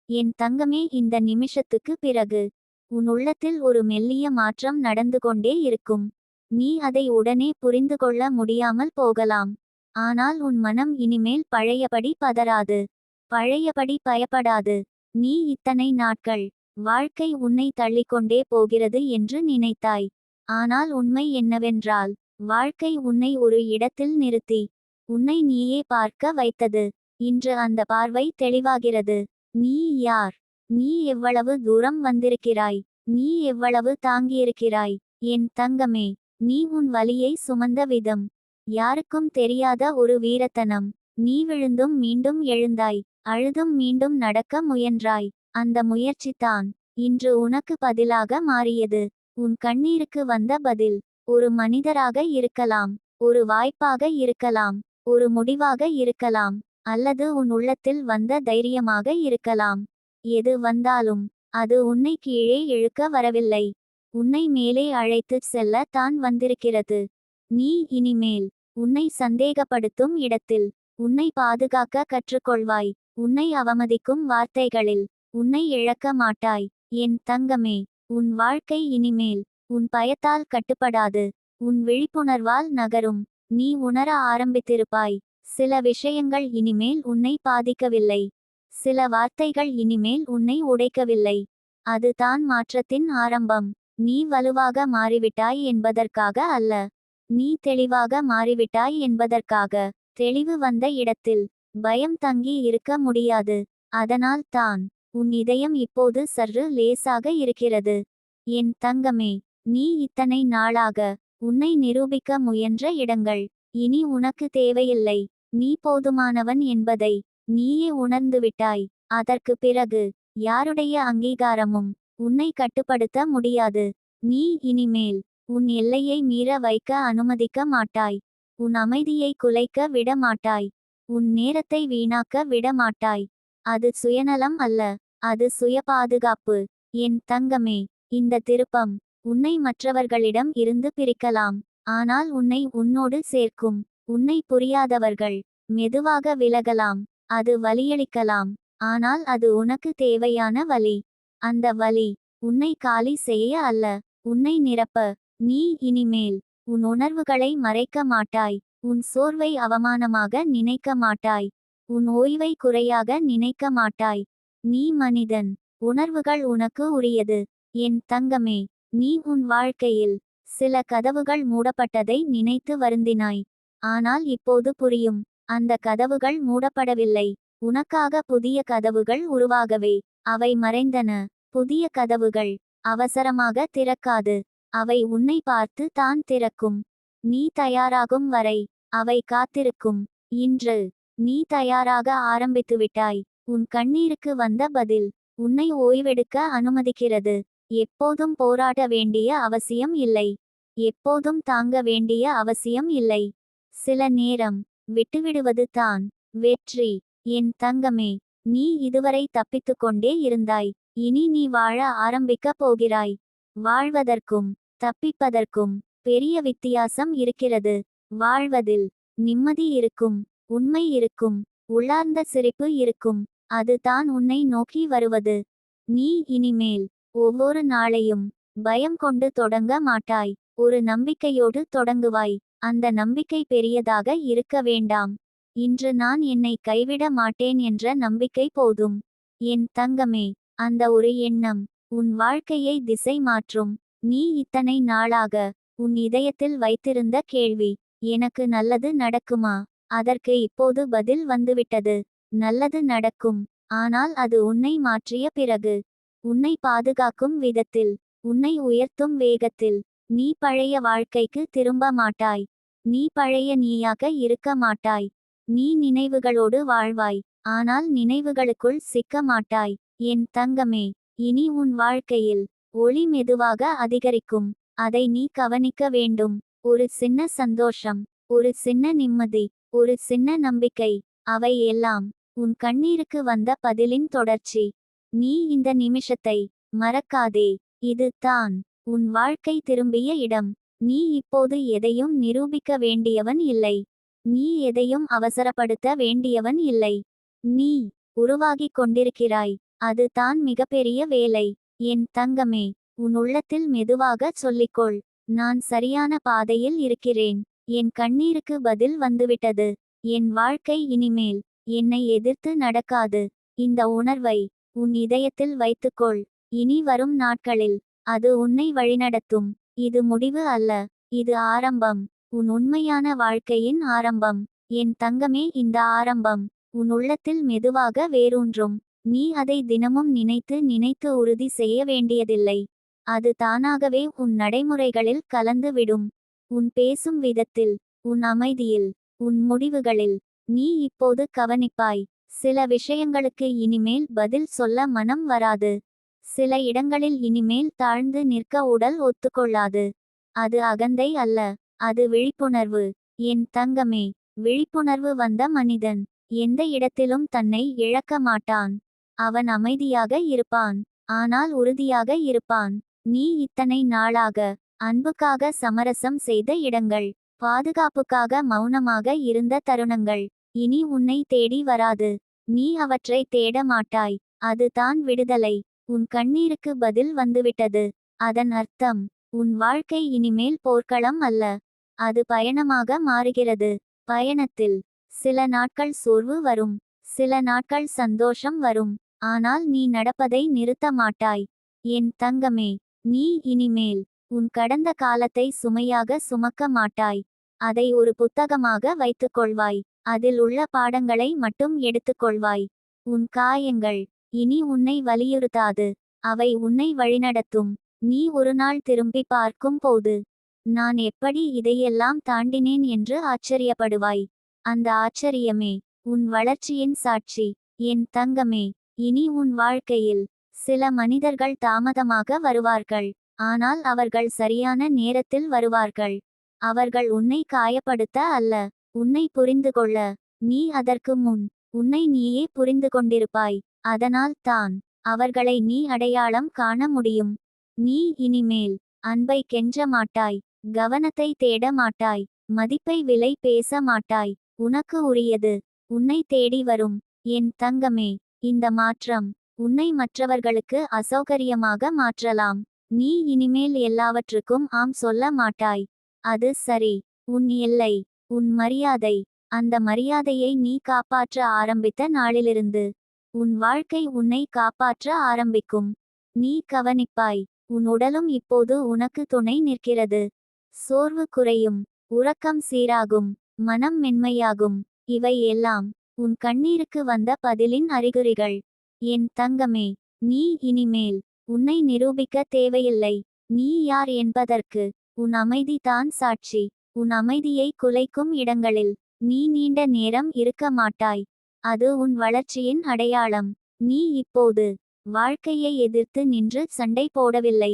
என் தங்கமே, இந்த நிமிஷத்துக்கு பிறகு உன் உள்ளத்தில் ஒரு மெல்லிய மாற்றம் நடந்து கொண்டே இருக்கும். நீ அதை உடனே புரிந்து கொள்ள முடியாமல் போகலாம். ஆனால் உன் மனம் இனிமேல் பழையபடி பதறாது. பழையபடி பயப்படாது. நீ இத்தனை நாட்கள் வாழ்க்கை உன்னை தள்ளிக்கொண்டே போகிறது என்று நினைத்தாய். ஆனால் உண்மை என்னவென்றால், வாழ்க்கை உன்னை ஒரு இடத்தில் நிறுத்தி உன்னை நீயே பார்க்க வைத்தது. இன்று அந்த பார்வை தெளிவாகிறது. நீ யார்? நீ எவ்வளவு தூரம் வந்திருக்கிறாய்? நீ எவ்வளவு தாங்கியிருக்கிறாய்? என் தங்கமே, நீ உன் வலியை சுமந்த விதம் யாருக்கும் தெரியாத ஒரு வீரத்தனம். நீ விழுந்தும் மீண்டும் எழுந்தாய். அழுதும் மீண்டும் நடக்க முயன்றாய். அந்த முயற்சிதான் இன்று உனக்கு பதிலாக மாறியது. உன் கண்ணீருக்கு வந்த பதில் ஒரு மனிதராக இருக்கலாம், ஒரு வாய்ப்பாக இருக்கலாம், ஒரு முடிவாக இருக்கலாம், அல்லது உன் உள்ளத்தில் வந்த தைரியமாக இருக்கலாம். எது வந்தாலும் அது உன்னை கீழே இழுக்க வரவில்லை. உன்னை மேலே அழைத்துச் செல்ல தான் வந்திருக்கிறது. நீ இனிமேல் உன்னை சந்தேகப்படுத்தும் இடத்தில் உன்னை பாதுகாக்க கற்றுக்கொள்வாய். உன்னை அவமதிக்கும் வார்த்தைகளில் உன்னை இழக்க மாட்டாய். என் தங்கமே, உன் வாழ்க்கை இனிமேல் உன் பயத்தால் கட்டுப்படாது. உன் விழிப்புணர்வால் நகரும். நீ உணர ஆரம்பித்திருப்பாய். சில விஷயங்கள் இனிமேல் உன்னை பாதிக்கவில்லை. சில வார்த்தைகள் இனிமேல் உன்னை உடைக்கவில்லை. அது தான் மாற்றத்தின் ஆரம்பம். நீ வலுவாக மாறிவிட்டாய் என்பதற்காக அல்ல. நீ தெளிவாக மாறிவிட்டாய் என்பதற்காக. தெளிவு வந்த இடத்தில் பயம் தங்கி இருக்க முடியாது. அதனால் தான் உன் இதயம் இப்போது சற்று லேசாக இருக்கிறது. என் தங்கமே, நீ இத்தனை நாளாக உன்னை நிரூபிக்க முயன்ற இடங்கள் இனி உனக்கு தேவையில்லை. நீ போதுமானவன் என்பதை நீயே உணர்ந்துவிட்டாய். அதற்கு பிறகு யாருடைய அங்கீகாரமும் உன்னை கட்டுப்படுத்த முடியாது. நீ இனிமேல் உன் எல்லையை மீற வைக்க அனுமதிக்க மாட்டாய். உன் அமைதியை குலைக்க விட மாட்டாய். உன் நேரத்தை வீணாக்க விட மாட்டாய். அது சுயநலம் அல்ல, அது சுய பாதுகாப்பு. என் தங்கமே, இந்த திருப்பம் உன்னை மற்றவர்களிடம் இருந்து பிரிக்கலாம். ஆனால் உன்னை உன்னோடு சேர்க்கும். உன்னை புரியாதவர்கள் மெதுவாக விலகலாம். அது வலியளிக்கலாம். ஆனால் அது உனக்கு தேவையான வலி. அந்த வலி உன்னை காலி செய்ய அல்ல, உன்னை நிரப்ப. நீ இனிமேல் உன் உணர்வுகளை மறைக்க மாட்டாய். உன் சோர்வை அவமானமாக நினைக்க மாட்டாய். உன் ஓய்வை குறையாக நினைக்க மாட்டாய். நீ மனிதன். உணர்வுகள் உனக்கு உரியது. என் தங்கமே, நீ உன் வாழ்க்கையில் சில கதவுகள் மூடப்பட்டதை நினைத்து வருந்தினாய். ஆனால் இப்போது புரியும். அந்த கதவுகள் மூடப்படவில்லை. உனக்காக புதிய கதவுகள் உருவாகவே அவை மறைந்தன. புதிய கதவுகள் அவசரமாக திறக்காது. அவை உன்னை பார்த்து தான் திறக்கும். நீ தயாராகும் வரை அவை காத்திருக்கும். இன்று நீ தயாராக ஆரம்பித்துவிட்டாய். உன் கண்ணீருக்கு வந்த பதில் உன்னை ஓய்வெடுக்க அனுமதிக்கிறது. எப்போதும் போராட வேண்டிய அவசியம் இல்லை. எப்போதும் தாங்க வேண்டிய அவசியம் இல்லை. சில நேரம் விட்டுவிடுவது தான் வெற்றி. என் தங்கமே, நீ இதுவரை தப்பித்துக்கொண்டே இருந்தாய். இனி நீ வாழ ஆரம்பிக்கப் போகிறாய். வாழ்வதற்கும் தப்பிப்பதற்கும் பெரிய வித்தியாசம் இருக்கிறது. வாழ்வதில் நிம்மதி இருக்கும், உண்மை இருக்கும், உள்ளார்ந்த சிரிப்பு இருக்கும். அது தான் உன்னை நோக்கி வருவது. நீ இனிமேல் ஒவ்வொரு நாளையும் பயம் கொண்டு தொடங்க மாட்டாய். ஒரு நம்பிக்கையோடு தொடங்குவாய். அந்த நம்பிக்கை பெரியதாக இருக்க வேண்டாம். இன்று நான் என்னை கைவிட மாட்டேன் என்ற நம்பிக்கை போதும். என் தங்கமே, அந்த ஒரு எண்ணம் உன் வாழ்க்கையை திசை மாற்றும். நீ இத்தனை நாளாக உன் இதயத்தில் வைத்திருந்த கேள்வி, எனக்கு நல்லது நடக்குமா? அதற்கு இப்போது பதில் வந்துவிட்டது. நல்லது நடக்கும். ஆனால் அது உன்னை மாற்றிய பிறகு. உன்னை பாதுகாக்கும் விதத்தில், உன்னை உயர்த்தும் வேகத்தில். நீ பழைய வாழ்க்கைக்கு திரும்ப மாட்டாய். நீ பழைய நீயாக இருக்க மாட்டாய். நீ நினைவுகளோடு வாழ்வாய். ஆனால் நினைவுகளுக்குள் சிக்க மாட்டாய். என் தங்கமே, இனி உன் வாழ்க்கையில் ஒளி மெதுவாக அதிகரிக்கும். அதை நீ கவனிக்க வேண்டும். ஒரு சின்ன சந்தோஷம், ஒரு சின்ன நிம்மதி, ஒரு சின்ன நம்பிக்கை. அவை எல்லாம் உன் கண்ணீருக்கு வந்த பதிலின் தொடர்ச்சி. நீ இந்த நிமிஷத்தை மறக்காதே. இது தான் உன் வாழ்க்கை திரும்பிய இடம். நீ இப்போது எதையும் நிரூபிக்க வேண்டியவன் இல்லை. நீ எதையும் அவசரப்படுத்த வேண்டியவன் இல்லை. நீ உருவாகிக் கொண்டிருக்கிறாய். அது தான் மிகப்பெரிய வேலை. என் தங்கமே, உன் உள்ளத்தில் மெதுவாகச் சொல்லிக்கொள், நான் சரியான பாதையில் இருக்கிறேன். என் கண்ணீருக்கு பதில் வந்துவிட்டது. என் வாழ்க்கை இனிமேல் என்னை எதிர்த்து நடக்காது. இந்த உணர்வை உன் இதயத்தில் வைத்துக்கொள். இனி வரும் நாட்களில் அது உன்னை வழிநடத்தும். இது முடிவு அல்ல, இது ஆரம்பம். உன் உண்மையான வாழ்க்கையின் ஆரம்பம். என் தங்கமே, இந்த ஆரம்பம் உன் உள்ளத்தில் மெதுவாக வேரூன்றும். நீ அதை தினமும் நினைத்து நினைத்து உறுதி செய்ய வேண்டியதில்லை. அது தானாகவே உன் நடைமுறைகளில் கலந்து விடும். உன் பேசும் விதத்தில், உன் அமைதியில், உன் முடிவுகளில். நீ இப்போது கவனிப்பாய். சில விஷயங்களுக்கு இனிமேல் பதில் சொல்ல மனம் வராது. சில இடங்களில் இனிமேல் தாழ்ந்து நிற்க உடல் ஒத்துக்கொள்ளாது. அது அகந்தை அல்ல, அது விழிப்புணர்வு. என் தங்கமே, விழிப்புணர்வு வந்த மனிதன் எந்த இடத்திலும் தன்னை இழக்க மாட்டான். அவன் அமைதியாக இருப்பான், ஆனால் உறுதியாக இருப்பான். நீ இத்தனை நாளாக அன்புக்காக சமரசம் செய்த இடங்கள், பாதுகாப்புக்காக மௌனமாக இருந்த தருணங்கள் இனி உன்னை தேடி வராது. நீ அவற்றை தேட மாட்டாய். அது தான் விடுதலை. உன் கண்ணீருக்கு பதில் வந்துவிட்டது. அதன் அர்த்தம் உன் வாழ்க்கை இனிமேல் போர்க்களம் அல்ல, அது பயணமாக மாறுகிறது. பயணத்தில் சில நாட்கள் சோர்வு வரும், சில நாட்கள் சந்தோஷம் வரும். ஆனால் நீ நடப்பதை நிறுத்த மாட்டாய். என் தங்கமே, நீ இனிமேல் உன் கடந்த காலத்தை சுமையாக சுமக்க மாட்டாய். அதை ஒரு புத்தகமாக வைத்துக்கொள்வாய். அதில் உள்ள பாடங்களை மட்டும் எடுத்துக்கொள்வாய். உன் காயங்கள் இனி உன்னை வலியுறுத்தாது, அவை உன்னை வழிநடத்தும். நீ ஒரு நாள் திரும்பி பார்க்கும் போது, நான் எப்படி இதையெல்லாம் தாண்டினேன் என்று ஆச்சரியப்படுவாய். அந்த ஆச்சரியமே உன் வளர்ச்சியின் சாட்சி. என் தங்கமே, இனி உன் வாழ்க்கையில் சில மனிதர்கள் தாமதமாக வருவார்கள், ஆனால் அவர்கள் சரியான நேரத்தில் வருவார்கள். அவர்கள் உன்னை காயப்படுத்த அல்ல, உன்னை புரிந்துகொள்ள. நீ அதற்கு முன் உன்னை நீயே புரிந்து கொண்டிருப்பாய். அதனால் தான் அவர்களை நீ அடையாளம் காண முடியும். நீ இனிமேல் அன்பை கெஞ்ச மாட்டாய், கவனத்தை தேட மாட்டாய், மதிப்பை விலை பேச மாட்டாய். உனக்கு உரியது உன்னை தேடி வரும். என் தங்கமே, இந்த மாற்றம் உன்னை மற்றவர்களுக்கு அசௌகரியமாக மாற்றலாம். நீ இனிமேல் எல்லாவற்றுக்கும் ஆம் சொல்ல மாட்டாய். அது சரி. உன் எல்லை, உன் மரியாதை, அந்த மரியாதையை நீ காப்பாற்ற ஆரம்பித்த நாளிலிருந்து உன் வாழ்க்கை உன்னை காப்பாற்ற ஆரம்பிக்கும். நீ கவனிப்பாய், உன் உடலும் இப்போது உனக்கு துணை நிற்கிறது. சோர்வு குறையும், உறக்கம் சீராகும், மனம் மென்மையாகும். இவை எல்லாம் உன் கண்ணீருக்கு வந்த பதிலின் அறிகுறிகள். என் தங்கமே, நீ இனிமேல் உன்னை நிரூபிக்க தேவையில்லை. நீ யார் என்பதற்கு உன் அமைதி தான் சாட்சி. உன் அமைதியை குலைக்கும் இடங்களில் நீ நீண்ட நேரம் இருக்க மாட்டாய். அது உன் வளர்ச்சியின் அடையாளம். நீ இப்போது வாழ்க்கையை எதிர்த்து நின்று சண்டை போடவில்லை,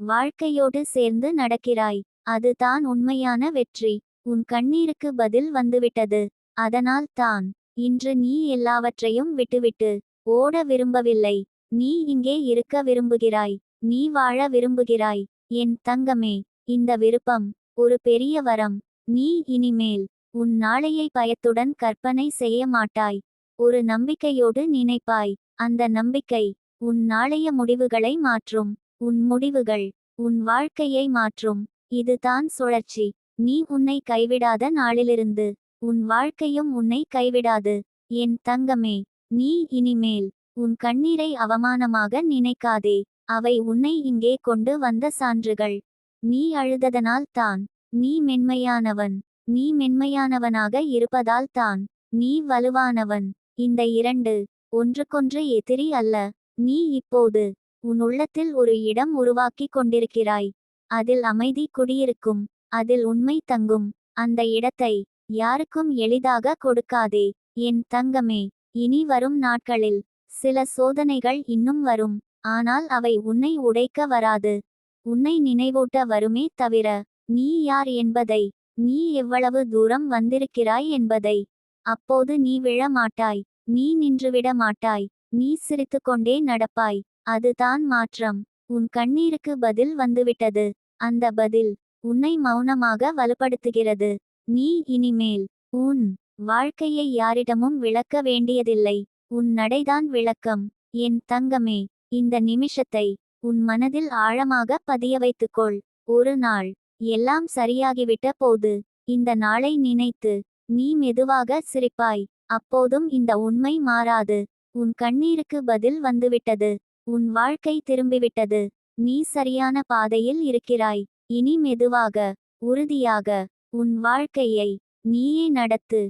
வாழ்க்கையோடு சேர்ந்து நடக்கிறாய். அது தான் உண்மையான வெற்றி. உன் கண்ணீருக்கு பதில் வந்துவிட்டது. அதனால் தான் இன்று நீ எல்லாவற்றையும் விட்டுவிட்டு ஓட விரும்பவில்லை. நீ இங்கே இருக்க விரும்புகிறாய், நீ வாழ விரும்புகிறாய். என் தங்கமே, இந்த விருப்பம் ஒரு பெரிய வரம். நீ இனிமேல் உன் நாளையை பயத்துடன் கற்பனை செய்ய மாட்டாய், ஒரு நம்பிக்கையோடு நினைப்பாய். அந்த நம்பிக்கை உன் நாளைய முடிவுகளை மாற்றும். உன் முடிவுகள் உன் வாழ்க்கையை மாற்றும். இதுதான் சுழற்சி. நீ உன்னை கைவிடாத நாளிலிருந்து உன் வாழ்க்கையும் உன்னை கைவிடாது. என் தங்கமே, நீ இனிமேல் உன் கண்ணீரை அவமானமாக நினைக்காதே. அவை உன்னை இங்கே கொண்டு வந்த சான்றுகள். நீ அழுததனால் தான் நீ மென்மையானவன். நீ மென்மையானவனாக இருப்பதால் தான் நீ வலுவானவன். இந்த இரண்டு ஒன்றுக்கொன்று எதிரி அல்ல. நீ இப்போது உன் உள்ளத்தில் ஒரு இடம் உருவாக்கிக் கொண்டிருக்கிறாய். அதில் அமைதி குடியிருக்கும், அதில் உண்மை தங்கும். அந்த இடத்தை யாருக்கும் எளிதாக கொடுக்காதே. என் தங்கமே, இனி வரும் நாட்களில் சில சோதனைகள் இன்னும் வரும், ஆனால் அவை உன்னை உடைக்க வராது. உன்னை நினைவூட்ட வருமே தவிர, நீ யார் என்பதை, நீ எவ்வளவு தூரம் வந்திருக்கிறாய் என்பதை. அப்போது நீ விழ மாட்டாய், நீ நின்றுவிட மாட்டாய், நீ சிரித்துக்கொண்டே நடப்பாய். அதுதான் மாற்றம். உன் கண்ணீருக்கு பதில் வந்துவிட்டது. அந்த பதில் உன்னை மௌனமாக வலுப்படுத்துகிறது. நீ இனிமேல் உன் வாழ்க்கையை யாரிடமும் விளக்க வேண்டியதில்லை. உன் நடைதான் விளக்கம். என் தங்கமே, இந்த நிமிஷத்தை உன் மனதில் ஆழமாக பதிய வைத்துக்கொள். ஒரு நாள் எல்லாம் சரியாகிவிட்ட போது இந்த நாளை நினைத்து நீ மெதுவாக சிரிப்பாய். அப்போதும் இந்த உண்மை மாறாது. உன் கண்ணீருக்கு பதில் வந்துவிட்டது. உன் வாழ்க்கை திரும்பிவிட்டது. நீ சரியான பாதையில் இருக்கிறாய். இனி மெதுவாக, உறுதியாக உன் வாழ்க்கையை நீயே நடத்து.